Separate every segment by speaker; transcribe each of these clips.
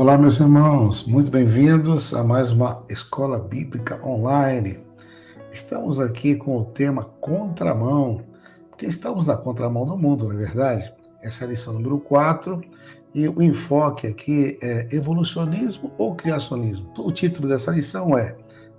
Speaker 1: Olá, meus irmãos, muito bem-vindos a mais uma Escola Bíblica Online. Estamos aqui com o tema Contramão, porque estamos na contramão do mundo, não é verdade? Essa é a lição número 4 e o enfoque aqui é evolucionismo ou criacionismo. O título dessa lição é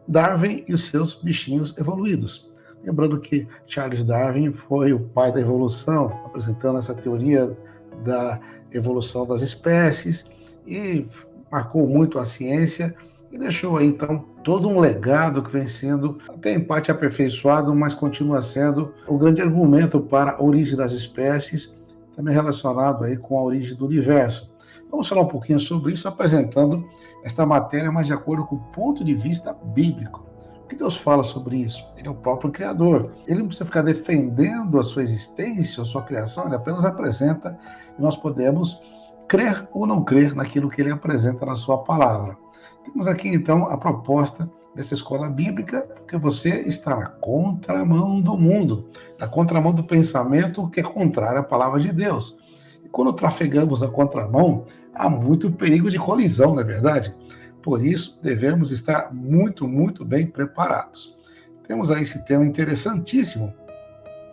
Speaker 1: Darwin e os seus bichinhos evoluídos. Lembrando que Charles Darwin foi o pai da evolução, apresentando essa teoria da evolução das espécies, e marcou muito a ciência e deixou aí, então, todo um legado que vem sendo até em parte aperfeiçoado, mas continua sendo o grande argumento para a origem das espécies, também relacionado aí com a origem do universo. Vamos falar um pouquinho sobre isso, apresentando esta matéria, mas de acordo com o ponto de vista bíblico. O que Deus fala sobre isso? Ele é o próprio Criador. Ele não precisa ficar defendendo a sua existência, a sua criação, ele apenas apresenta e nós podemos crer ou não crer naquilo que ele apresenta na sua palavra. Temos aqui, então, a proposta dessa escola bíblica, porque você está na contramão do mundo, na contramão do pensamento que é contrário à palavra de Deus. E quando trafegamos na contramão, há muito perigo de colisão, não é verdade? Por isso, devemos estar muito, muito bem preparados. Temos aí esse tema interessantíssimo,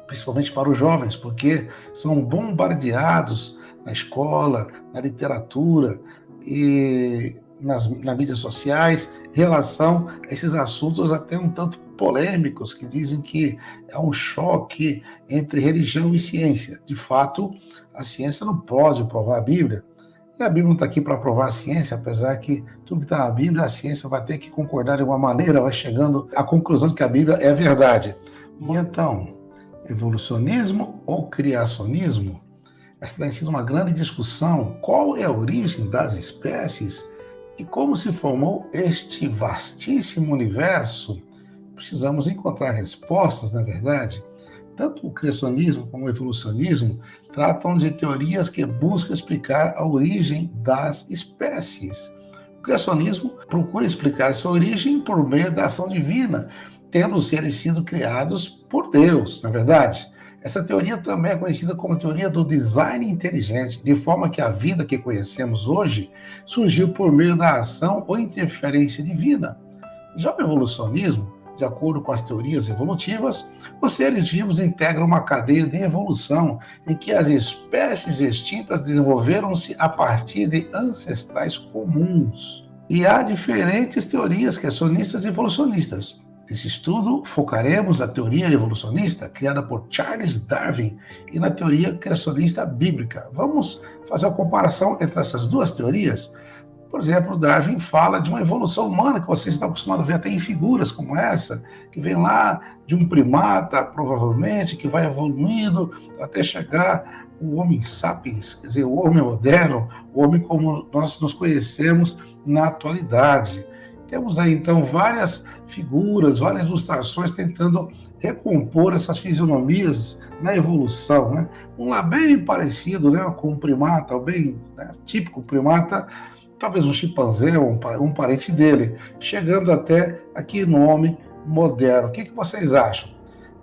Speaker 1: principalmente para os jovens, porque são bombardeados na escola, na literatura e nas mídias sociais, em relação a esses assuntos até um tanto polêmicos, que dizem que é um choque entre religião e ciência. De fato, a ciência não pode provar a Bíblia, e a Bíblia não está aqui para provar a ciência, apesar que tudo que está na Bíblia, a ciência vai ter que concordar de uma maneira, vai chegando à conclusão de que a Bíblia é verdade. E então, evolucionismo ou criacionismo? Essa tem sido uma grande discussão. Qual é a origem das espécies e como se formou este vastíssimo universo? Precisamos encontrar respostas, na verdade. Tanto o criacionismo como o evolucionismo tratam de teorias que buscam explicar a origem das espécies. O criacionismo procura explicar sua origem por meio da ação divina, tendo os seres sido criados por Deus, na verdade. Essa teoria também é conhecida como teoria do design inteligente, de forma que a vida que conhecemos hoje surgiu por meio da ação ou interferência divina. Já o evolucionismo, de acordo com as teorias evolutivas, os seres vivos integram uma cadeia de evolução em que as espécies extintas desenvolveram-se a partir de ancestrais comuns. E há diferentes teorias criacionistas e evolucionistas. Nesse estudo, focaremos na teoria evolucionista, criada por Charles Darwin, e na teoria criacionista bíblica. Vamos fazer uma comparação entre essas duas teorias? Por exemplo, Darwin fala de uma evolução humana que vocês estão acostumados a ver até em figuras como essa, que vem lá de um primata, provavelmente, que vai evoluindo até chegar o Homo sapiens, quer dizer, o homem moderno, o homem como nós nos conhecemos na atualidade. Temos aí, então, várias figuras, várias ilustrações tentando recompor essas fisionomias na evolução, né? Um lá bem parecido, né, com um primata, bem, né, típico primata, talvez um chimpanzé ou um parente dele, chegando até aqui no homem moderno. O que vocês acham?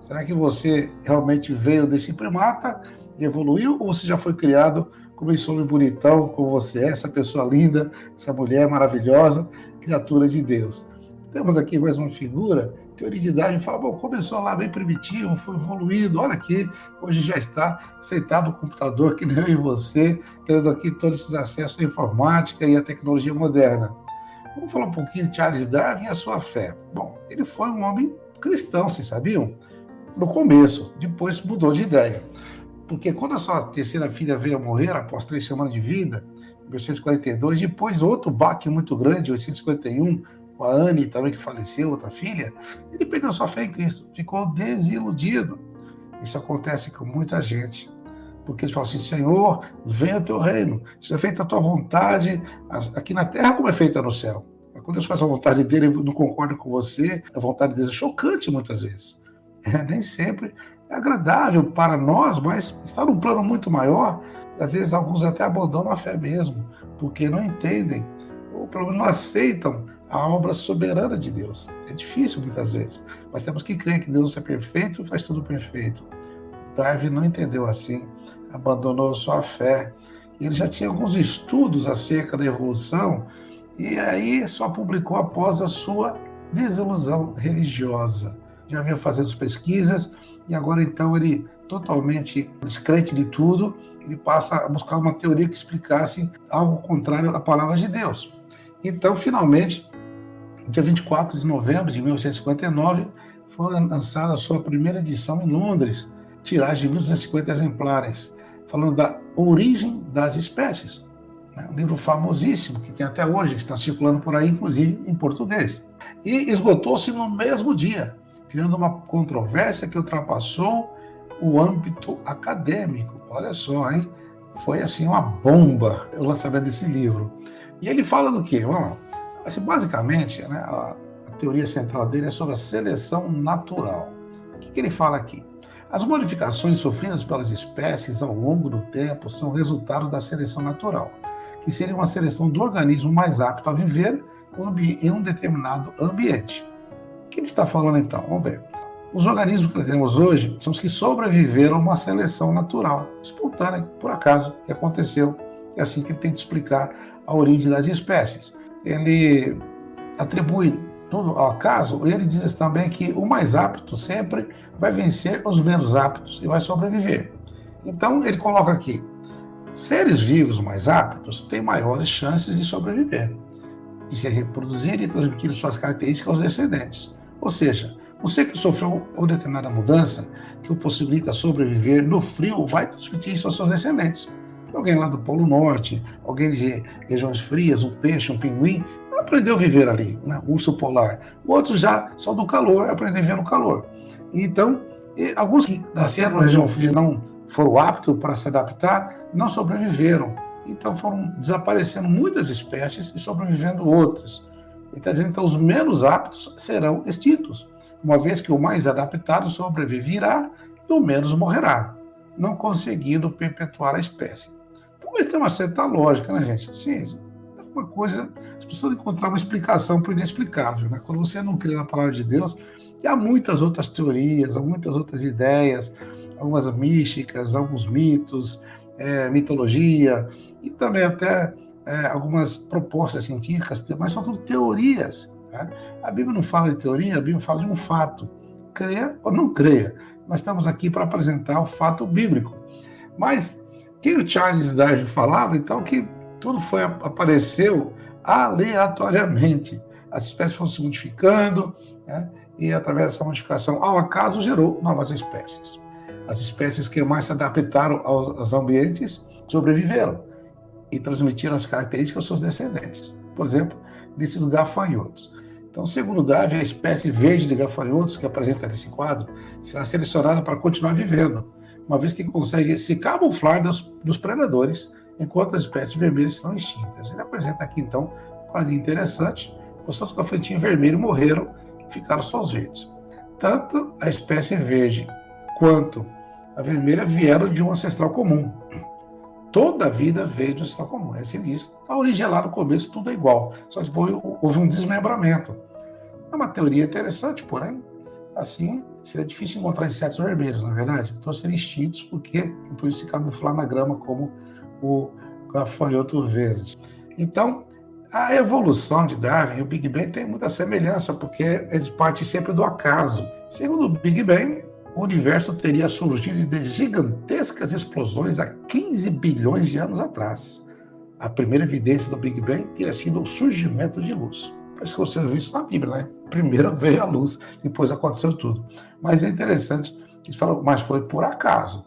Speaker 1: Será que você realmente veio desse primata e evoluiu, ou você já foi criado como esse homem bonitão, como você é, essa pessoa linda, essa mulher maravilhosa, criatura de Deus? Temos aqui mais uma figura, teoria de Darwin fala, bom, começou lá bem primitivo, foi evoluindo, olha aqui, hoje já está sentado no computador, que nem eu e você, tendo aqui todos esses acessos à informática e à tecnologia moderna. Vamos falar um pouquinho de Charles Darwin e a sua fé. Bom, ele foi um homem cristão, vocês sabiam? No começo, depois mudou de ideia. Porque quando a sua terceira filha veio a morrer, após 3 semanas de vida, em 1842, depois outro baque muito grande, em 1851, com a Anne também que faleceu, outra filha, ele perdeu sua fé em Cristo, ficou desiludido. Isso acontece com muita gente, porque eles falam assim, Senhor, venha o teu reino, seja feita a tua vontade, aqui na terra como é feita no céu. Mas quando Deus faz a vontade dele, ele não concorda com você, a vontade de Deus é chocante muitas vezes. Nem sempre é agradável para nós, mas está num plano muito maior, e às vezes alguns até abandonam a fé mesmo, porque não entendem, ou pelo menos não aceitam a obra soberana de Deus. É difícil muitas vezes, mas temos que crer que Deus é perfeito e faz tudo perfeito. Darwin não entendeu assim, abandonou sua fé Ele já tinha alguns estudos acerca da evolução e aí só publicou após a sua desilusão religiosa. Já vinha fazendo pesquisas e agora então ele, totalmente descrente de tudo, ele passa a buscar uma teoria que explicasse algo contrário à palavra de Deus. Então, finalmente, dia 24 de novembro de 1859, foi lançada a sua primeira edição em Londres, tiragem de 1.250 exemplares, falando da origem das espécies. Um livro famosíssimo, que tem até hoje, que está circulando por aí, inclusive em português. E esgotou-se no mesmo dia, criando uma controvérsia que ultrapassou o âmbito acadêmico. Olha só, hein? Foi assim uma bomba o lançamento desse livro. E ele fala do quê? Vamos lá. Assim, basicamente, né, a teoria central dele é sobre a seleção natural. O que ele fala aqui? As modificações sofridas pelas espécies ao longo do tempo são resultado da seleção natural, que seria uma seleção do organismo mais apto a viver em um determinado ambiente. O que ele está falando então? Vamos ver. Os organismos que temos hoje são os que sobreviveram a uma seleção natural, espontânea, por acaso, que aconteceu. É assim que ele tenta explicar a origem das espécies. Ele atribui tudo ao acaso, e ele diz também que o mais apto sempre vai vencer os menos aptos e vai sobreviver. Então, ele coloca aqui, seres vivos mais aptos têm maiores chances de sobreviver, de se reproduzir e transmitir suas características aos descendentes. Ou seja, um ser que sofreu uma determinada mudança que o possibilita sobreviver no frio vai transmitir isso aos seus descendentes. Alguém lá do Polo Norte, alguém de regiões frias, um peixe, um pinguim, aprendeu a viver ali, né? Urso polar. Outros já são do calor, aprendem a viver no calor. Então, alguns que nasceram na região fria não foram aptos para se adaptar, não sobreviveram. Então foram desaparecendo muitas espécies e sobrevivendo outras. Ele está dizendo que então, os menos aptos serão extintos, uma vez que o mais adaptado sobreviverá e o menos morrerá, não conseguindo perpetuar a espécie. Mas tem uma certa lógica, né, gente? Sim, é uma coisa, as pessoas encontrar uma explicação para o inexplicável, né? Quando você não crê na palavra de Deus, e há muitas outras teorias, há muitas outras ideias, algumas místicas, alguns mitos, mitologia, e também até algumas propostas científicas, mas são tudo teorias. Né? A Bíblia não fala de teoria, a Bíblia fala de um fato. Creia ou não creia. Nós estamos aqui para apresentar o fato bíblico. Mas que o Charles Darwin falava, então, que tudo apareceu aleatoriamente. As espécies foram se modificando, né? E através dessa modificação, ao acaso, gerou novas espécies. As espécies que mais se adaptaram aos ambientes sobreviveram e transmitiram as características aos seus descendentes. Por exemplo, desses gafanhotos. Então, segundo Darwin, a espécie verde de gafanhotos que apresenta nesse quadro será selecionada para continuar vivendo, uma vez que consegue se camuflar dos predadores, enquanto as espécies vermelhas são extintas. Ele apresenta aqui, então, um quadro interessante. Os tantos gafanhotinhos vermelhos morreram e ficaram só os verdes. Tanto a espécie verde quanto a vermelha vieram de um ancestral comum. Toda a vida veio de um ancestral comum. É assim diz. A origem é lá no começo, tudo é igual. Só que depois houve um desmembramento. É uma teoria interessante, porém, assim, seria difícil encontrar insetos vermelhos, na verdade. Então, seriam extintos porque não podiam se camuflar na grama como o gafanhoto verde. Então, a evolução de Darwin e o Big Bang tem muita semelhança, porque eles partem sempre do acaso. Segundo o Big Bang, o universo teria surgido de gigantescas explosões há 15 bilhões de anos atrás. A primeira evidência do Big Bang teria sido o surgimento de luz. Parece que você viu isso na Bíblia, né? Primeiro veio a luz, depois aconteceu tudo. Mas é interessante, eles falam, mas foi por acaso.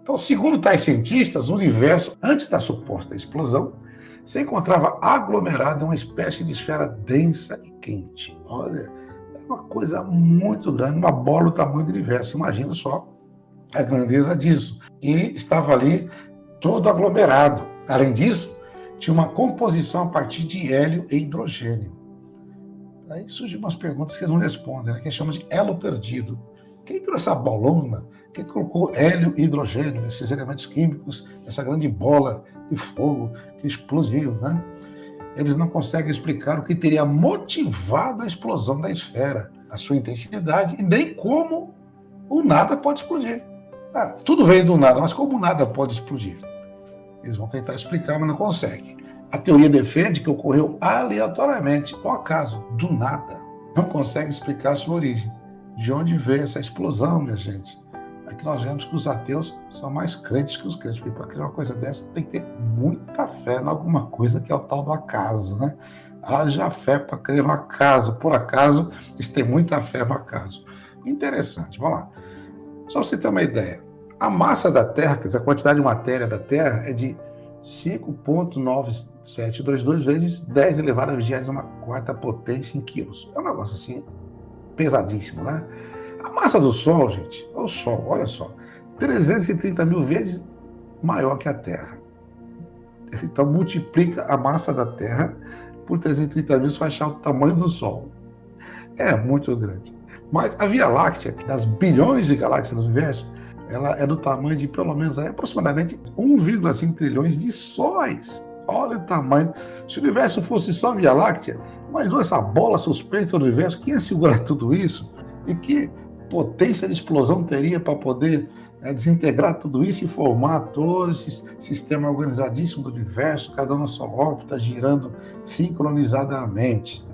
Speaker 1: Então, segundo tais cientistas, o universo, antes da suposta explosão, se encontrava aglomerado em uma espécie de esfera densa e quente. Olha, é uma coisa muito grande, uma bola do tamanho do universo. Imagina só a grandeza disso. E estava ali todo aglomerado. Além disso, tinha uma composição a partir de hélio e hidrogênio. Aí surgem umas perguntas que eles não respondem, né? Que chama de elo perdido. Quem criou essa bolona? Quem colocou hélio e hidrogênio, esses elementos químicos, essa grande bola de fogo que explodiu, né? Eles não conseguem explicar o que teria motivado a explosão da esfera, a sua intensidade, e nem como o nada pode explodir. Tudo veio do nada, mas como o nada pode explodir? Eles vão tentar explicar, mas não conseguem. A teoria defende que ocorreu aleatoriamente, ao acaso, do nada. Não consegue explicar a sua origem. De onde veio essa explosão, minha gente? Aqui nós vemos que os ateus são mais crentes que os crentes, porque para criar uma coisa dessa tem que ter muita fé em alguma coisa que é o tal do acaso, né? Haja fé para crer no acaso. Por acaso, eles têm muita fé no acaso. Interessante, vamos lá. Só para você ter uma ideia, a massa da Terra, quer dizer, a quantidade de matéria da Terra é de 5,9722 vezes 10 elevado a 24ª potência em quilos. É um negócio assim, pesadíssimo, né? A massa do Sol, gente, é o Sol, olha só, 330 mil vezes maior que a Terra. Então, multiplica a massa da Terra por 330 mil, você vai achar o tamanho do Sol. É muito grande. Mas a Via Láctea, das bilhões de galáxias do universo, ela é do tamanho de, pelo menos, aproximadamente 1,5 trilhões de sóis. Olha o tamanho. Se o universo fosse só Via Láctea, imagina essa bola suspensa do universo, quem ia segurar tudo isso? E que potência de explosão teria para poder desintegrar tudo isso e formar todo esse sistema organizadíssimo do universo, cada um na sua órbita, girando sincronizadamente.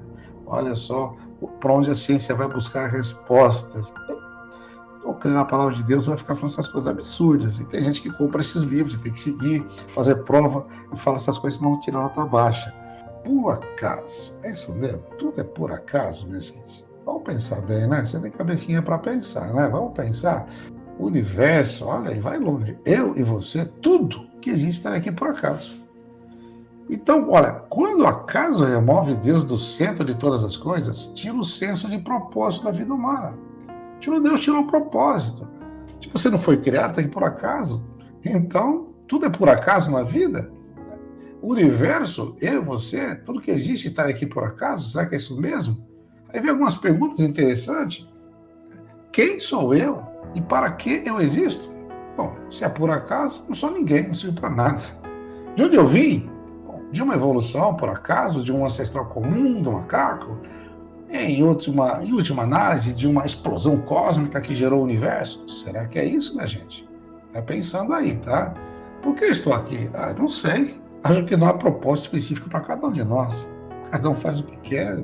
Speaker 1: Olha só para onde a ciência vai buscar respostas. Ou crer na palavra de Deus vai ficar falando essas coisas absurdas. E tem gente que compra esses livros, tem que seguir, fazer prova e fala essas coisas não tirar nota baixa. Por acaso, é isso mesmo? Tudo é por acaso, minha gente? Vamos pensar bem, né? Você tem cabecinha para pensar, né? Vamos pensar. O universo, olha aí, vai longe. Eu e você, tudo que existe está aqui por acaso. Então, olha, quando o acaso remove Deus do centro de todas as coisas, tira o senso de propósito da vida humana. Deus tirou um propósito. Se você não foi criado, está aqui por acaso. Então, tudo é por acaso na vida? O universo, eu, você, tudo que existe está aqui por acaso? Será que é isso mesmo? Aí vem algumas perguntas interessantes. Quem sou eu e para que eu existo? Bom, se é por acaso, não sou ninguém, não sirvo para nada. De onde eu vim? Bom, de uma evolução, por acaso, de um ancestral comum, do macaco? Em última análise, de uma explosão cósmica que gerou o universo? Será que é isso, né, gente? Vai pensando aí, tá? Por que estou aqui? Não sei. Acho que não há propósito específico para cada um de nós. Cada um faz o que quer.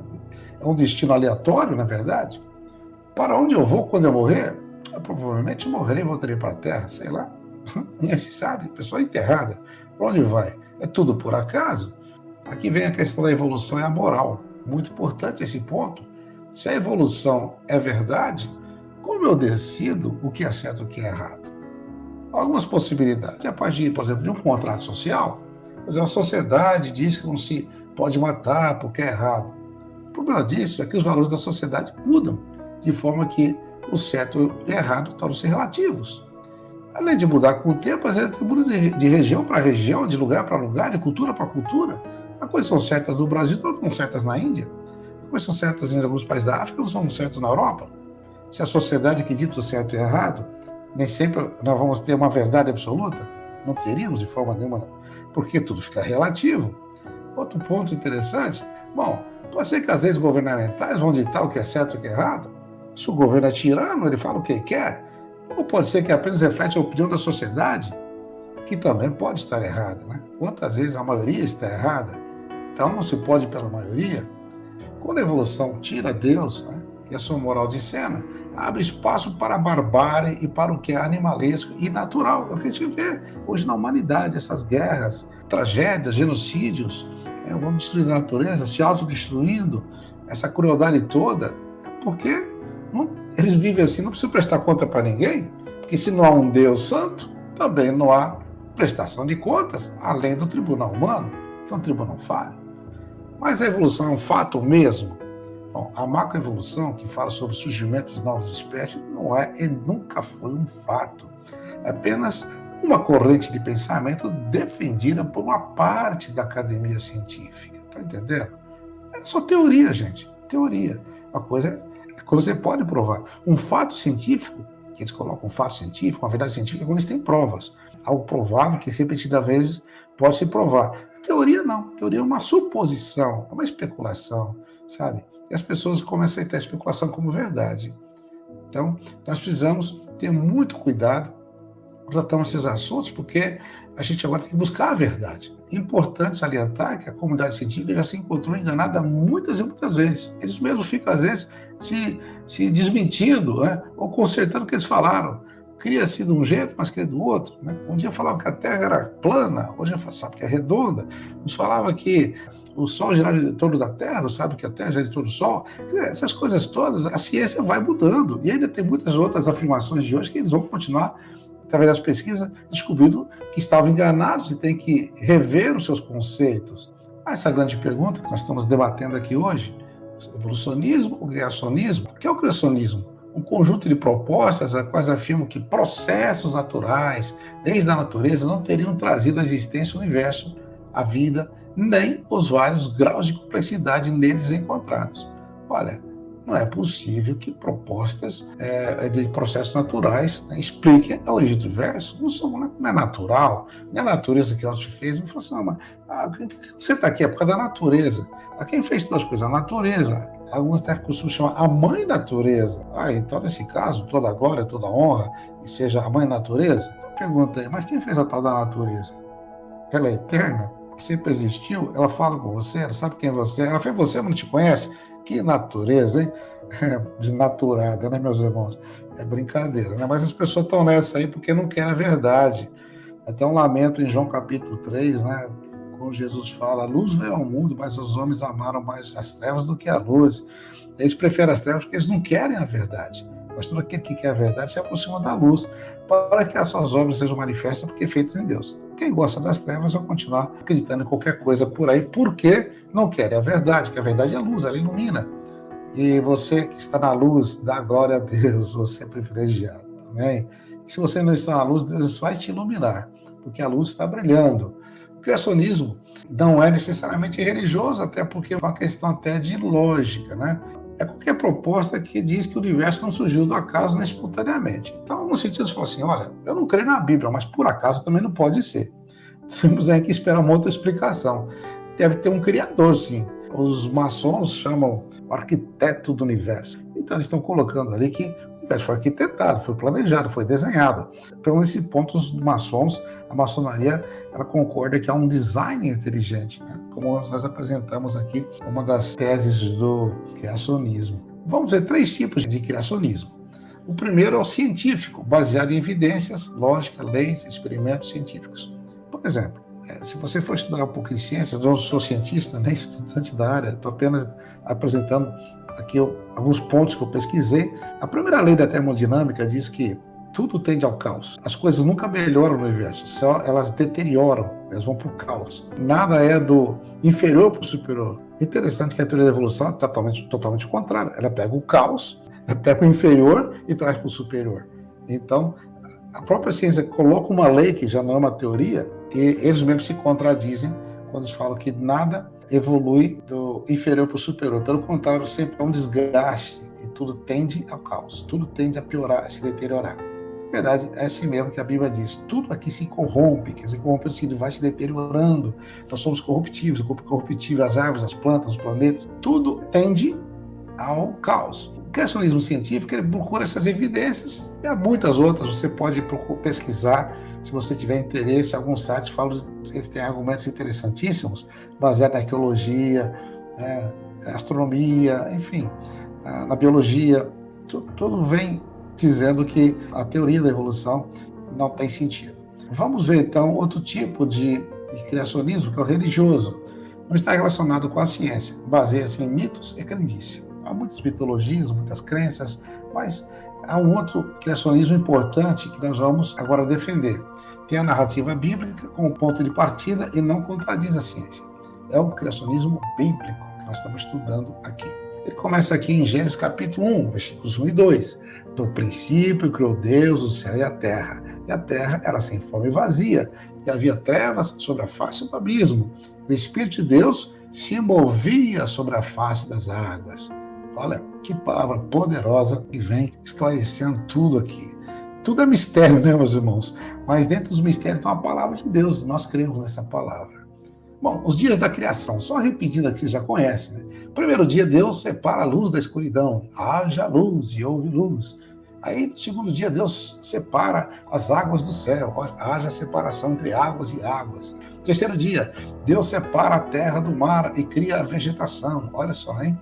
Speaker 1: É um destino aleatório, na verdade. Para onde eu vou quando eu morrer? Eu provavelmente morrerei e voltarei para a Terra, sei lá. Ninguém se sabe. Pessoa enterrada. Para onde vai? É tudo por acaso? Aqui vem a questão da evolução e a moral. Muito importante esse ponto. Se a evolução é verdade, como eu decido o que é certo e o que é errado? Algumas possibilidades. A partir, por exemplo, de um contrato social, por exemplo, a sociedade diz que não se pode matar porque é errado. O problema disso é que os valores da sociedade mudam, de forma que o certo e o errado tornam-se relativos. Além de mudar com o tempo, às vezes muda de região para região, de lugar para lugar, de cultura para cultura. As coisas são certas no Brasil, não são certas na Índia. As coisas são certas em alguns países da África, não são certas na Europa. Se a sociedade acredita o certo e errado, nem sempre nós vamos ter uma verdade absoluta. Não teríamos de forma nenhuma, porque tudo fica relativo. Outro ponto interessante, bom, pode ser que as leis governamentais vão ditar o que é certo e o que é errado. Se o governo é tirano, ele fala o que quer. Ou pode ser que apenas reflete a opinião da sociedade, que também pode estar errada, né? Quantas vezes a maioria está errada? Então não se pode ir pela maioria. Quando a evolução tira Deus, né, e a sua moral de cena, abre espaço para a barbárie e para o que é animalesco e natural. É o que a gente vê hoje na humanidade, essas guerras, tragédias, genocídios, vamos destruindo a natureza, se autodestruindo, essa crueldade toda, porque eles vivem assim, não precisam prestar conta para ninguém, porque se não há um Deus santo, também não há prestação de contas, além do tribunal humano, que é um tribunal falho. Mas a evolução é um fato mesmo? Bom, a macroevolução, que fala sobre o surgimento de novas espécies, não é e nunca foi um fato. É apenas uma corrente de pensamento defendida por uma parte da academia científica. Está entendendo? É só teoria, gente. Teoria. Uma coisa é quando você pode provar. Um fato científico, que eles colocam um fato científico, uma verdade científica, é quando eles têm provas. Algo provável que repetidas vezes pode se provar. Teoria não. Teoria é uma suposição, é uma especulação, sabe? E as pessoas começam a aceitar a especulação como verdade. Então, nós precisamos ter muito cuidado tratamos esses assuntos porque a gente agora tem que buscar a verdade. É importante salientar que a comunidade científica já se encontrou enganada muitas e muitas vezes. Eles mesmos ficam, às vezes, se desmentindo, né? Ou consertando o que eles falaram. Cria-se de um jeito, mas cria do outro. Né? Um dia falava que a Terra era plana, hoje sabe que é redonda. Uns falavam que o Sol girava em torno da Terra, sabe que a Terra gira em torno do Sol. Essas coisas todas, a ciência vai mudando. E ainda tem muitas outras afirmações de hoje que eles vão continuar, através das pesquisas, descobrindo que estavam enganados e tem que rever os seus conceitos. Essa grande pergunta que nós estamos debatendo aqui hoje, evolucionismo ou criacionismo? O que é o criacionismo? Um conjunto de propostas as quais afirmam que processos naturais, leis da natureza, não teriam trazido à existência o universo, a vida, nem os vários graus de complexidade neles encontrados. Olha, não é possível que propostas de processos naturais, né, expliquem a origem do universo. Não é natural, não é a natureza que ela se fez. Não falou assim, não, mas você está aqui é por causa da natureza. Quem fez todas as coisas? A natureza. Alguns até costumam chamar a mãe natureza. Então, nesse caso, toda glória, toda honra, e seja a mãe natureza. Pergunta aí, mas quem fez a tal da natureza? Ela é eterna? Sempre existiu? Ela fala com você? Ela sabe quem você é? Ela fez você, mas não te conhece? Que natureza, hein? Desnaturada, né, meus irmãos? É brincadeira, né? Mas as pessoas estão nessa aí porque não querem a verdade. Até um lamento em João capítulo 3, né? Quando Jesus fala, a luz veio ao mundo, mas os homens amaram mais as trevas do que a luz. Eles preferem as trevas porque eles não querem a verdade. Mas todo aquele que quer a verdade se aproxima da luz, para que as suas obras sejam manifestas porque feitas em Deus. Quem gosta das trevas vai continuar acreditando em qualquer coisa por aí, porque não querem a verdade, que a verdade é luz, ela ilumina. E você que está na luz, dá glória a Deus, você é privilegiado. Amém? E se você não está na luz, Deus vai te iluminar, porque a luz está brilhando. O criacionismo não é necessariamente religioso, até porque é uma questão até de lógica, né? É qualquer proposta que diz que o universo não surgiu do acaso nem espontaneamente. Então, no sentido de falar assim, olha, eu não creio na Bíblia, mas por acaso também não pode ser. Temos que esperar uma outra explicação. Deve ter um criador, sim. Os maçons chamam o arquiteto do universo. Então, eles estão colocando ali que o universo foi arquitetado, foi planejado, foi desenhado. Pelo nesse ponto, os maçons, a maçonaria, ela concorda que há um design inteligente, né? Como nós apresentamos aqui, uma das teses do criacionismo. Vamos ver 3 tipos de criacionismo. O primeiro é o científico, baseado em evidências, lógica, leis, experimentos científicos. Por exemplo, se você for estudar um pouco de ciências, eu não sou cientista, nem estudante da área, estou apenas apresentando aqui alguns pontos que eu pesquisei. A primeira lei da termodinâmica diz que tudo tende ao caos. As coisas nunca melhoram no universo, só elas deterioram, elas vão para o caos. Nada é do inferior para o superior. Interessante que a teoria da evolução é totalmente contrária. Ela pega o caos, ela pega o inferior e traz para o superior. Então, a própria ciência coloca uma lei que já não é uma teoria, e eles mesmos se contradizem quando eles falam que nada evolui do inferior para o superior. Pelo contrário, sempre é um desgaste e tudo tende ao caos, tudo tende a piorar, a se deteriorar. Na verdade, é assim mesmo que a Bíblia diz. Tudo aqui se corrompe, quer dizer, corrompe vai se deteriorando. Nós somos corruptíveis, o corpo corruptível, as árvores, as plantas, os planetas, tudo tende ao caos. O criacionismo científico ele procura essas evidências e há muitas outras. Você pode pesquisar, se você tiver interesse. Alguns sites falam que eles têm argumentos interessantíssimos, baseados na arqueologia, astronomia, enfim, na biologia. Tudo vem dizendo que a teoria da evolução não tem sentido. Vamos ver, então, outro tipo de criacionismo, que é o religioso. Não está relacionado com a ciência, baseia-se em mitos e crendice. Há muitas mitologias, muitas crenças, mas há um outro criacionismo importante que nós vamos agora defender. Tem a narrativa bíblica como ponto de partida e não contradiz a ciência. É o criacionismo bíblico que nós estamos estudando aqui. Ele começa aqui em Gênesis capítulo 1, versículos 1 e 2. No princípio criou Deus o céu e a terra era sem forma e vazia, e havia trevas sobre a face do abismo. O Espírito de Deus se movia sobre a face das águas. Olha, que palavra poderosa que vem esclarecendo tudo aqui. Tudo é mistério, né, meus irmãos? Mas dentro dos mistérios tem uma palavra de Deus, nós cremos nessa palavra. Bom, os dias da criação, só repetindo aqui, você já conhece, né? Primeiro dia, Deus separa a luz da escuridão. Haja luz e houve luz. Aí, no segundo dia, Deus separa as águas do céu. Olha, haja separação entre águas e águas. Terceiro dia, Deus separa a terra do mar e cria a vegetação. Olha só, hein?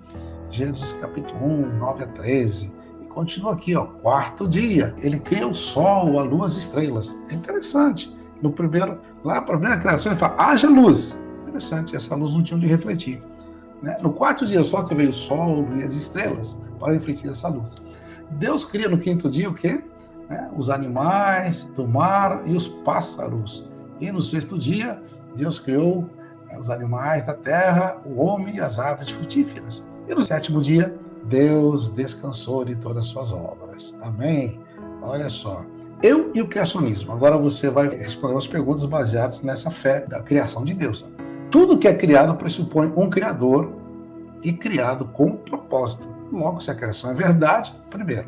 Speaker 1: Gênesis capítulo 1, 9 a 13. E continua aqui, ó. Quarto dia, ele cria o sol, a lua, as estrelas. É interessante. No primeiro, lá, a primeira criação, ele fala, haja luz. Interessante, essa luz não tinha onde refletir. Né? No quarto dia só que veio o sol e as estrelas para refletir essa luz. Deus cria no quinto dia o quê? Os animais do mar e os pássaros. E no sexto dia, Deus criou os animais da terra, o homem e as aves frutíferas. E no sétimo dia, Deus descansou de todas as suas obras. Amém? Olha só. Eu e o criacionismo. Agora você vai responder umas perguntas baseadas nessa fé da criação de Deus. Tudo que é criado pressupõe um criador e criado com um propósito. Logo, se a criação é verdade, primeiro,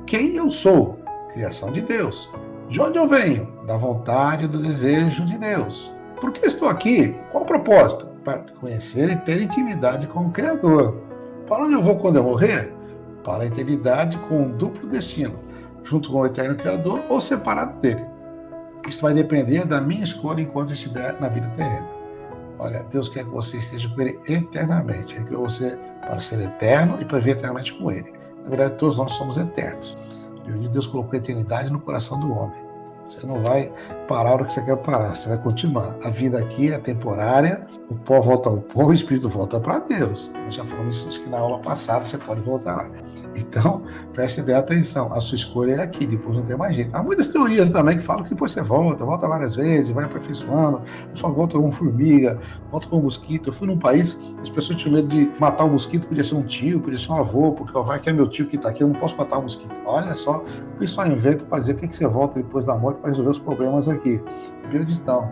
Speaker 1: quem eu sou? Criação de Deus. De onde eu venho? Da vontade e do desejo de Deus. Por que estou aqui? Qual o propósito? Para conhecer e ter intimidade com o Criador. Para onde eu vou quando eu morrer? Para a eternidade com um duplo destino, junto com o eterno Criador ou separado dele. Isso vai depender da minha escolha enquanto estiver na vida terrena. Olha, Deus quer que você esteja com Ele eternamente. Ele criou você para ser eterno e para viver eternamente com Ele. Na verdade, todos nós somos eternos. Deus colocou a eternidade no coração do homem. Você não vai parar a hora que você quer parar, você vai continuar. A vida aqui é temporária, o pó volta ao pó, o espírito volta para Deus. Eu já falamos isso acho que na aula passada, você pode voltar lá. Então, preste bem atenção, a sua escolha é aqui, depois não tem mais jeito. Há muitas teorias também que falam que depois você volta várias vezes, vai aperfeiçoando, só volta com formiga, volta com mosquito. Eu fui num país que as pessoas tinham medo de matar o mosquito, podia ser um tio, podia ser um avô, porque vai que é meu tio que está aqui, eu não posso matar o mosquito. Olha só, o pessoal inventa para dizer o que você volta depois da morte para resolver os problemas aqui. Deus diz, não,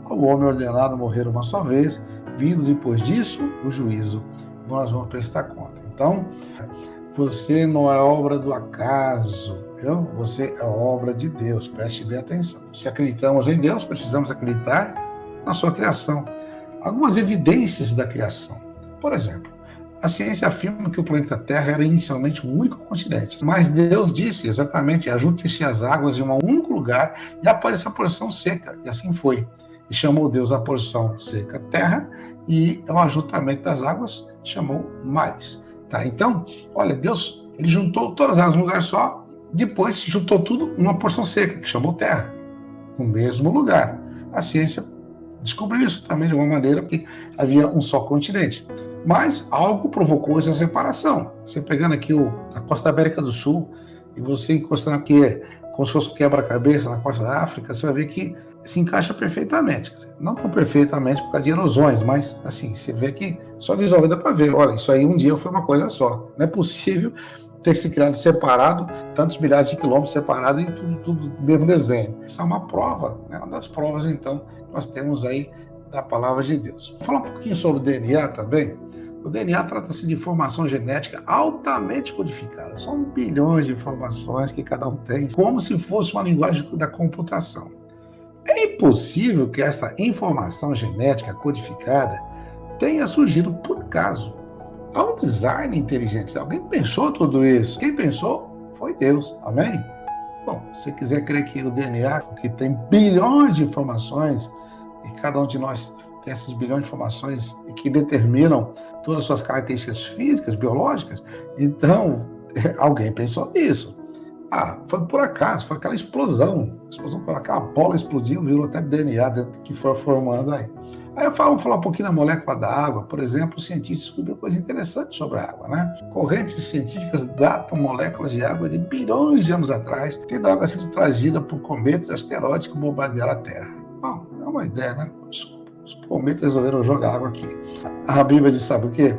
Speaker 1: o homem ordenado morrer uma só vez, vindo depois disso o juízo. Nós vamos prestar conta. Então, você não é obra do acaso, viu? Você é obra de Deus, preste bem atenção. Se acreditamos em Deus, precisamos acreditar na sua criação. Algumas evidências da criação. Por exemplo, a ciência afirma que o planeta Terra era inicialmente um único continente, mas Deus disse exatamente, ajuntem-se as águas em um único lugar e apareça a porção seca, e assim foi. E chamou Deus a porção seca terra e o ajuntamento das águas chamou mares. Tá? Então, olha, Deus ele juntou todas as águas num lugar só, depois juntou tudo numa porção seca, que chamou terra, no mesmo lugar. A ciência descobriu isso também de uma maneira, porque havia um só continente. Mas algo provocou essa separação. Você pegando aqui a costa da América do Sul e você encostando aqui como se fosse um quebra-cabeça na costa da África, você vai ver que se encaixa perfeitamente. Não tão perfeitamente por causa de erosões, mas assim, você vê que só visualmente dá para ver. Olha, isso aí um dia foi uma coisa só. Não é possível ter se criado separado, tantos milhares de quilômetros separados e tudo do mesmo desenho. Isso é uma prova, né? Uma das provas, então, que nós temos aí da palavra de Deus. Vou falar um pouquinho sobre o DNA também. O DNA trata-se de informação genética altamente codificada. São bilhões de informações que cada um tem, como se fosse uma linguagem da computação. É impossível que esta informação genética codificada tenha surgido por acaso. Há um design inteligente. Alguém pensou tudo isso. Quem pensou foi Deus. Amém? Bom, se você quiser crer que o DNA, que tem bilhões de informações, e cada um de nós tem esses bilhões de informações que determinam todas as suas características físicas, biológicas, então alguém pensou nisso. Foi por acaso, foi aquela explosão, aquela bola explodiu, virou até DNA que foi formando aí. Aí vamos falar um pouquinho da molécula da água. Por exemplo, os cientistas descobriram coisa interessante sobre a água, né? Correntes científicas datam moléculas de água de bilhões de anos atrás, tendo a água sido trazida por cometas e asteroides que bombardearam a Terra. Bom, é uma ideia, né? Os cometas resolveram jogar água aqui. A Bíblia diz, sabe o quê?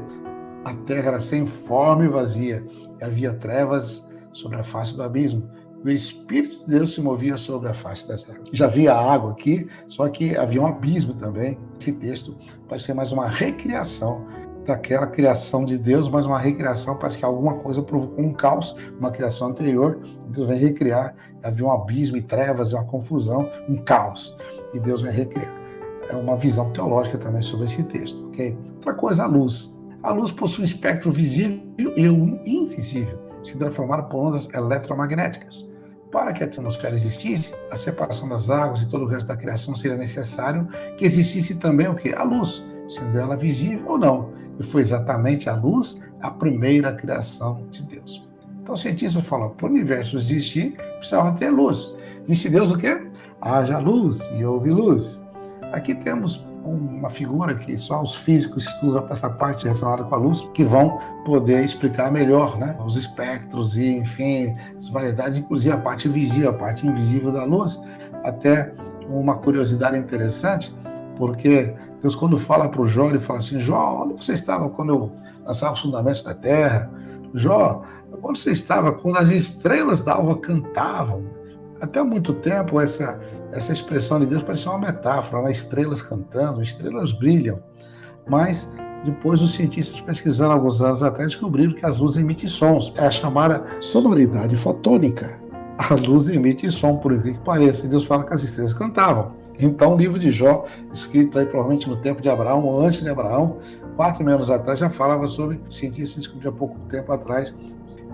Speaker 1: A terra era sem forma e vazia, e havia trevas sobre a face do abismo. O Espírito de Deus se movia sobre a face das águas. Já havia água aqui, só que havia um abismo também. Esse texto pode ser mais uma recriação daquela criação de Deus, mas uma recriação, parece que alguma coisa provocou um caos, uma criação anterior, Deus vai recriar. Havia um abismo e trevas, uma confusão, um caos, e Deus vai recriar. É uma visão teológica também sobre esse texto, ok? Outra coisa, a luz. A luz possui um espectro visível e um invisível. se transformaram por ondas eletromagnéticas. Para que a atmosfera existisse, a separação das águas e todo o resto da criação seria necessário que existisse também o quê? A luz, sendo ela visível ou não. E foi exatamente a luz a primeira criação de Deus. Então, os cientistas falam, para o universo existir, precisava ter luz. Disse Deus o quê? Haja luz e houve luz. Aqui temos uma figura que só os físicos estudam essa parte relacionada com a luz, que vão poder explicar melhor, né? Os espectros e, enfim, as variedades, inclusive a parte visível, a parte invisível da luz. Até uma curiosidade interessante, porque Deus, quando fala para o Jó, ele fala assim, Jó, onde você estava quando eu lançava os fundamentos da terra? Jó, onde você estava quando as estrelas da alva cantavam? Até há muito tempo, essa expressão de Deus parecia uma metáfora, né? Estrelas cantando, estrelas brilham. Mas depois os cientistas pesquisando alguns anos atrás descobriram que as luzes emitem sons. É a chamada sonoridade fotônica. A luz emite som, por incrível que pareça. E Deus fala que as estrelas cantavam. Então o livro de Jó, escrito aí provavelmente no tempo de Abraão, ou antes de Abraão, 4.000 anos atrás, já falava sobre cientistas descobriram há pouco tempo atrás.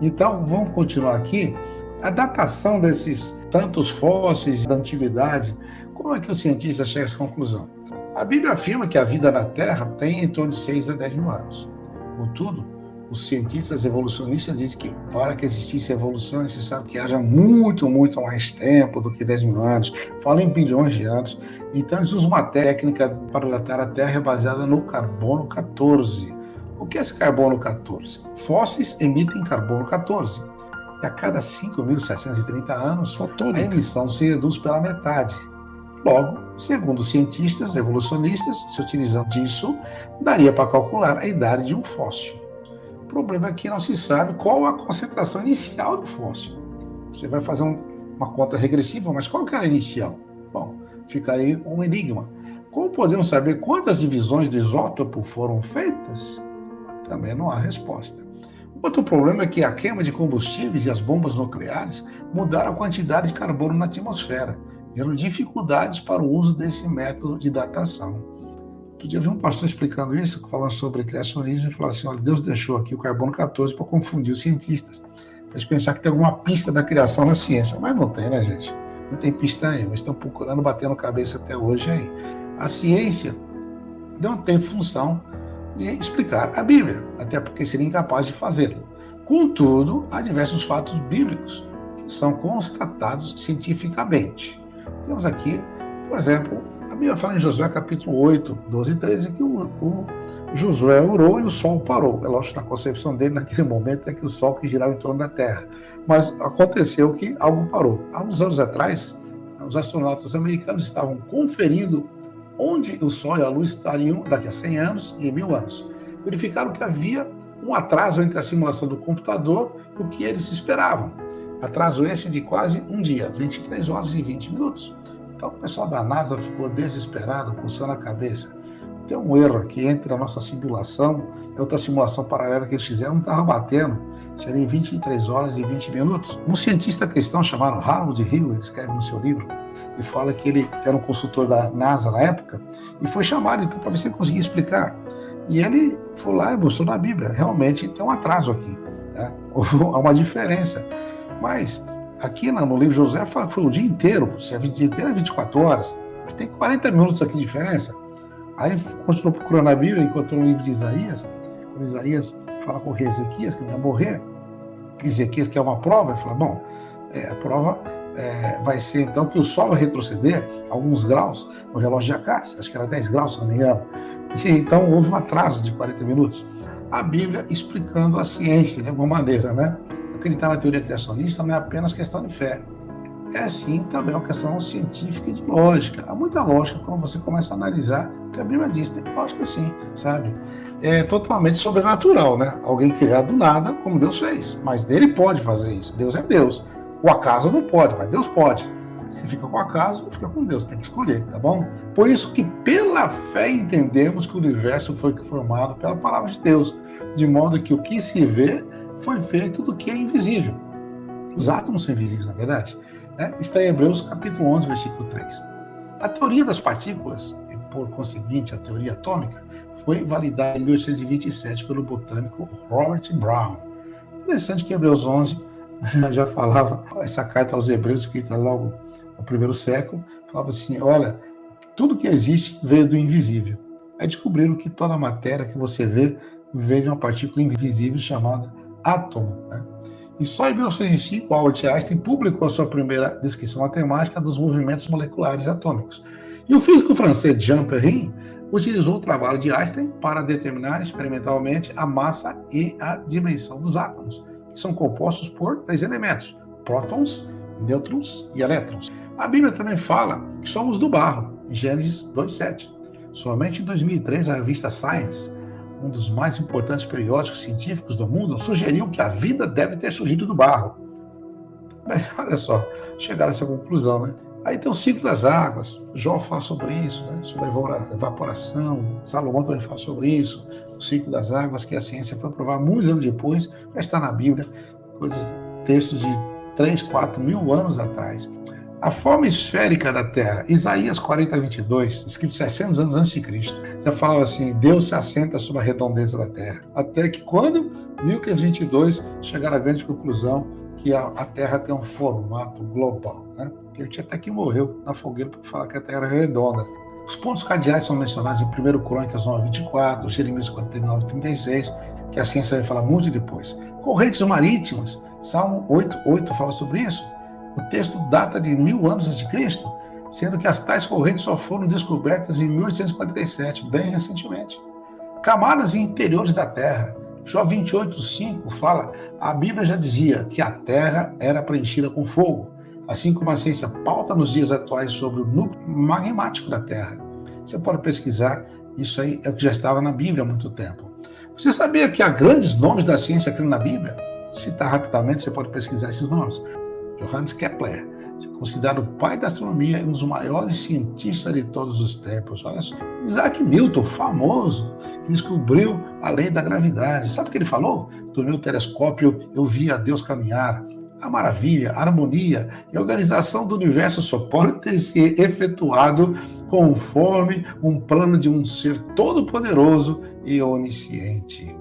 Speaker 1: Então vamos continuar aqui. A datação desses tantos fósseis da antiguidade, como é que os cientistas chegam a essa conclusão? A Bíblia afirma que a vida na Terra tem em torno de 6 a 10 mil anos. Contudo, os cientistas evolucionistas dizem que para que existisse evolução é necessário que haja muito, muito mais tempo do que 10 mil anos. Falam em bilhões de anos. Então eles usam uma técnica para datar a Terra baseada no carbono 14. O que é esse carbono 14? Fósseis emitem carbono 14. E a cada 5.730 anos, a emissão se reduz pela metade. Logo, segundo os cientistas evolucionistas, se utilizando disso, daria para calcular a idade de um fóssil. O problema é que não se sabe qual a concentração inicial do fóssil. Você vai fazer uma conta regressiva, mas qual que era a inicial? Bom, fica aí um enigma. Como podemos saber quantas divisões do isótopo foram feitas? Também não há resposta. Outro problema é que a queima de combustíveis e as bombas nucleares mudaram a quantidade de carbono na atmosfera, gerando dificuldades para o uso desse método de datação. Outro dia eu vi um pastor explicando isso, falando sobre criacionismo, e falou assim, olha, Deus deixou aqui o carbono 14 para confundir os cientistas, para eles pensar que tem alguma pista da criação na ciência, mas não tem, né, gente? Não tem pista nenhuma, eles estão procurando, batendo cabeça até hoje aí. A ciência não tem função de explicar a Bíblia, até porque seria incapaz de fazê-lo. Contudo, há diversos fatos bíblicos que são constatados cientificamente. Temos aqui, por exemplo, a Bíblia fala em Josué capítulo 8, 12 e 13, que o Josué orou e o sol parou. É lógico que na concepção dele, naquele momento, é que o sol que girava em torno da terra. Mas aconteceu que algo parou. Há uns anos atrás, os astronautas americanos estavam conferindo onde o Sol e a Lua estariam daqui a 100 anos e 1.000 anos. Verificaram que havia um atraso entre a simulação do computador e o que eles esperavam. Atraso esse de quase um dia, 23 horas e 20 minutos. Então o pessoal da NASA ficou desesperado, coçando a cabeça. Tem um erro aqui entre a nossa simulação e outra simulação paralela que eles fizeram, não estava batendo. Seria em 23 horas e 20 minutos. Um cientista cristão chamado Harold Hill, ele escreve no seu livro, e fala que ele era um consultor da NASA na época, e foi chamado então para ver se ele conseguia explicar. E ele foi lá e mostrou na Bíblia, realmente tem um atraso aqui, né? Há uma diferença. Mas aqui no livro de Josué fala que foi o dia inteiro, se é o dia inteiro é 24 horas, mas tem 40 minutos aqui de diferença. Aí ele continuou procurando na Bíblia, encontrou um livro de Isaías, quando Isaías fala com o rei Ezequias, que ele ia morrer, Ezequias quer uma prova, ele fala, bom, a prova vai ser então que o Sol vai retroceder alguns graus no relógio de Acácia, acho que era 10 graus, se não me engano. E então houve um atraso de 40 minutos. A Bíblia explicando a ciência de alguma maneira, né? Acreditar na teoria criacionista não é apenas questão de fé, é sim também uma questão científica e de lógica. Há muita lógica quando você começa a analisar o que a Bíblia diz, tem lógica sim, sabe? É totalmente sobrenatural, né? Alguém criado do nada, como Deus fez, mas ele pode fazer isso, Deus é Deus. O acaso não pode, mas Deus pode. Se fica com o acaso, fica com Deus, tem que escolher, tá bom? Por isso que pela fé entendemos que o universo foi formado pela palavra de Deus, de modo que o que se vê foi feito do que é invisível. Os átomos são invisíveis, na verdade. Né? Está em Hebreus capítulo 11, versículo 3. A teoria das partículas, e por conseguinte a teoria atômica, foi validada em 1827 pelo botânico Robert Brown. Interessante que Hebreus 11 já falava, essa carta aos Hebreus, escrita logo no primeiro século, falava assim, olha, tudo que existe veio do invisível. Aí descobriram que toda a matéria que você vê veio de uma partícula invisível chamada átomo, né? E só em 1905, Albert Einstein publicou a sua primeira descrição matemática dos movimentos moleculares atômicos. E o físico francês Jean Perrin utilizou o trabalho de Einstein para determinar experimentalmente a massa e a dimensão dos átomos, que são compostos por 3 elementos: prótons, nêutrons e elétrons. A Bíblia também fala que somos do barro, em Gênesis 2:7. Somente em 2003, a revista Science, um dos mais importantes periódicos científicos do mundo, sugeriu que a vida deve ter surgido do barro. Bem, olha só, chegaram a essa conclusão, né? Aí tem o ciclo das águas, Jó fala sobre isso, né? Sobre a evaporação, Salomão também fala sobre isso, o ciclo das águas, que a ciência foi provar muitos anos depois, já está na Bíblia, textos de 3, 4 mil anos atrás. A forma esférica da Terra, Isaías 40:22, escrito 600 anos antes de Cristo, já falava assim, Deus se assenta sobre a redondeza da Terra. Até que quando, 1522, chegaram à grande conclusão que a Terra tem um formato global, né? Ele tinha até que morreu na fogueira para falar que a Terra era redonda. Os pontos cardeais são mencionados em 1 Crônicas 9:24, Jeremias 49:36, que a ciência vai falar muito depois. Correntes marítimas, Salmo 8:8 fala sobre isso. O texto data de 1000 anos antes de Cristo, sendo que as tais correntes só foram descobertas em 1847, bem recentemente. Camadas interiores da Terra. Jó 28:5 fala, a Bíblia já dizia que a Terra era preenchida com fogo, assim como a ciência pauta nos dias atuais sobre o núcleo magmático da Terra. Você pode pesquisar, isso aí é o que já estava na Bíblia há muito tempo. Você sabia que há grandes nomes da ciência aqui na Bíblia? Citar rapidamente, você pode pesquisar esses nomes. Johannes Kepler, considerado o pai da astronomia e um dos maiores cientistas de todos os tempos. Olha só. Isaac Newton, famoso, que descobriu a lei da gravidade. Sabe o que ele falou? Do meu telescópio eu via Deus caminhar. A maravilha, a harmonia e a organização do universo só pode ter se efetuado conforme um plano de um ser todo-poderoso e onisciente.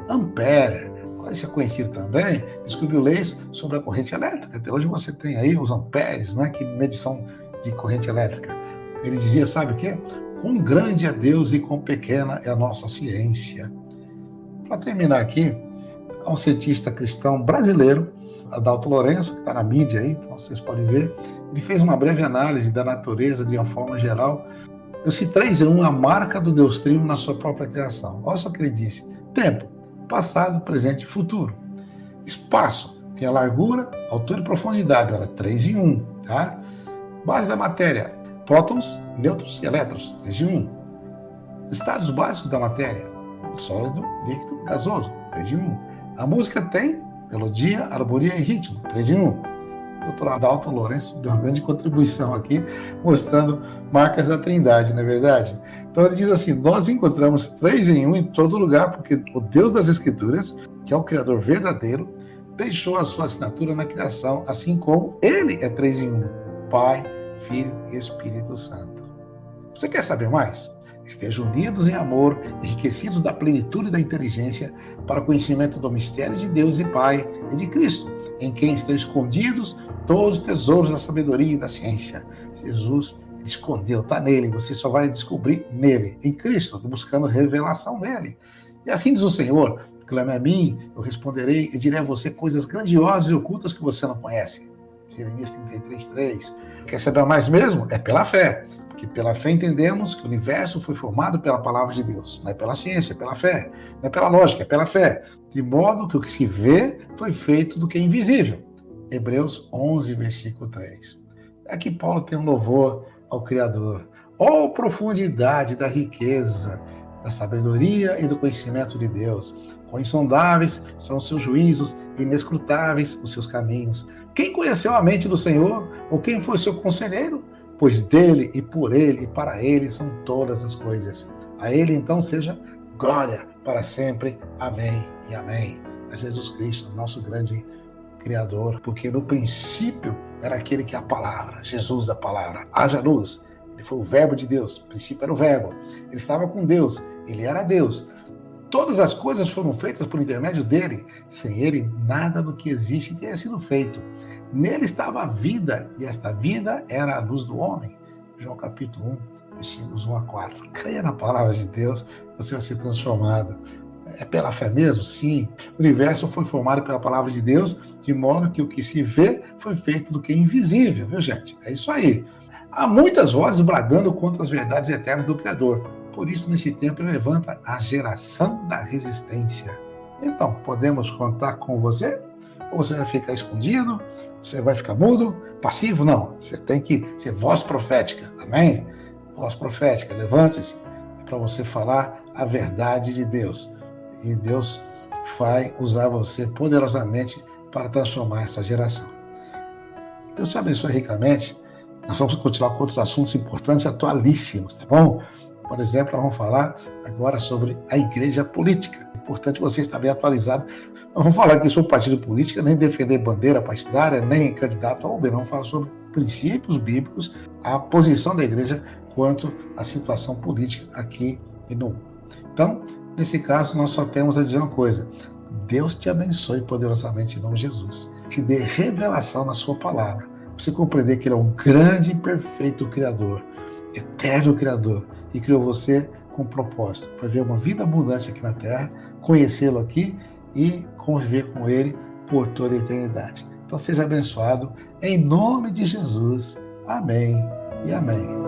Speaker 1: Ampère, esse é conhecido também, descobriu leis sobre a corrente elétrica. Até hoje você tem aí os amperes, né, que medição de corrente elétrica. Ele dizia, sabe o quê? Quão grande é Deus e quão pequena é a nossa ciência. Para terminar aqui, há um cientista cristão brasileiro, Adalto Lourenço, que está na mídia aí, então vocês podem ver, ele fez uma breve análise da natureza de uma forma geral. Eu cito 3 em 1, a marca do Deus Trino na sua própria criação. Olha só o que ele disse. Tempo, passado, presente e futuro. Espaço, tem a largura, altura e profundidade, olha, 3 em 1, tá? Base da matéria, prótons, nêutrons e elétrons, 3 em 1. Estados básicos da matéria, sólido, líquido, gasoso, 3 em 1. A música tem melodia, harmonia e ritmo, 3 em 1. O Dr. Adalto Lourenço deu uma grande contribuição aqui, mostrando marcas da Trindade, não é verdade? Então ele diz assim, nós encontramos 3 em 1 em todo lugar, porque o Deus das Escrituras, que é o Criador verdadeiro, deixou a sua assinatura na criação, assim como ele é 3 em 1, Pai, Filho e Espírito Santo. Você quer saber mais? Estejam unidos em amor, enriquecidos da plenitude da inteligência, para o conhecimento do mistério de Deus e Pai e de Cristo, em quem estão escondidos todos os tesouros da sabedoria e da ciência. Jesus escondeu, está nele, você só vai descobrir nele, em Cristo, buscando revelação nele. E assim diz o Senhor, clame a mim, eu responderei e direi a você coisas grandiosas e ocultas que você não conhece. Jeremias 33:3. Quer saber mais mesmo? É pela fé. Porque pela fé entendemos que o universo foi formado pela palavra de Deus. Não é pela ciência, é pela fé. Não é pela lógica, é pela fé. De modo que o que se vê foi feito do que é invisível. Hebreus 11, versículo 3. Aqui Paulo tem um louvor ao Criador. Ó profundidade da riqueza, da sabedoria e do conhecimento de Deus. Quão insondáveis são os seus juízos, inescrutáveis os seus caminhos. Quem conheceu a mente do Senhor? Ou quem foi seu conselheiro? Pois dele e por ele e para ele são todas as coisas. A ele então seja glória para sempre. Amém e amém. A Jesus Cristo, nosso grande Criador, porque no princípio era aquele que é a palavra, Jesus a palavra, haja luz. Ele foi o verbo de Deus, no princípio era o verbo. Ele estava com Deus, ele era Deus. Todas as coisas foram feitas por intermédio dele. Sem ele, nada do que existe teria sido feito. Nele estava a vida, e esta vida era a luz do homem. João capítulo 1, versículos 1 a 4. Creia na palavra de Deus, você vai ser transformado. É pela fé mesmo? Sim. O universo foi formado pela palavra de Deus, de modo que o que se vê foi feito do que é invisível, viu, gente? É isso aí. Há muitas vozes bradando contra as verdades eternas do Criador. Por isso, nesse tempo, ele levanta a geração da resistência. Então, podemos contar com você? Ou você vai ficar escondido? Você vai ficar mudo? Passivo? Não. Você tem que ser voz profética. Amém? Voz profética. Levante-se. É para você falar a verdade de Deus. E Deus vai usar você poderosamente para transformar essa geração. Deus te abençoe ricamente. Nós vamos continuar com outros assuntos importantes, atualíssimos, tá bom? Por exemplo, nós vamos falar agora sobre a igreja política. É importante você estar bem atualizado. Não vamos falar aqui sobre partido político, nem defender bandeira partidária, nem candidato ao governo. Vamos falar sobre princípios bíblicos, a posição da igreja quanto à situação política aqui e no mundo. Então, nesse caso, nós só temos a dizer uma coisa. Deus te abençoe poderosamente em nome de Jesus. Te dê revelação na sua palavra. Você compreender que Ele é um grande e perfeito Criador, eterno Criador, e criou você com propósito, para ver uma vida abundante aqui na Terra, conhecê-lo aqui e conviver com Ele por toda a eternidade. Então seja abençoado, em nome de Jesus. Amém e amém.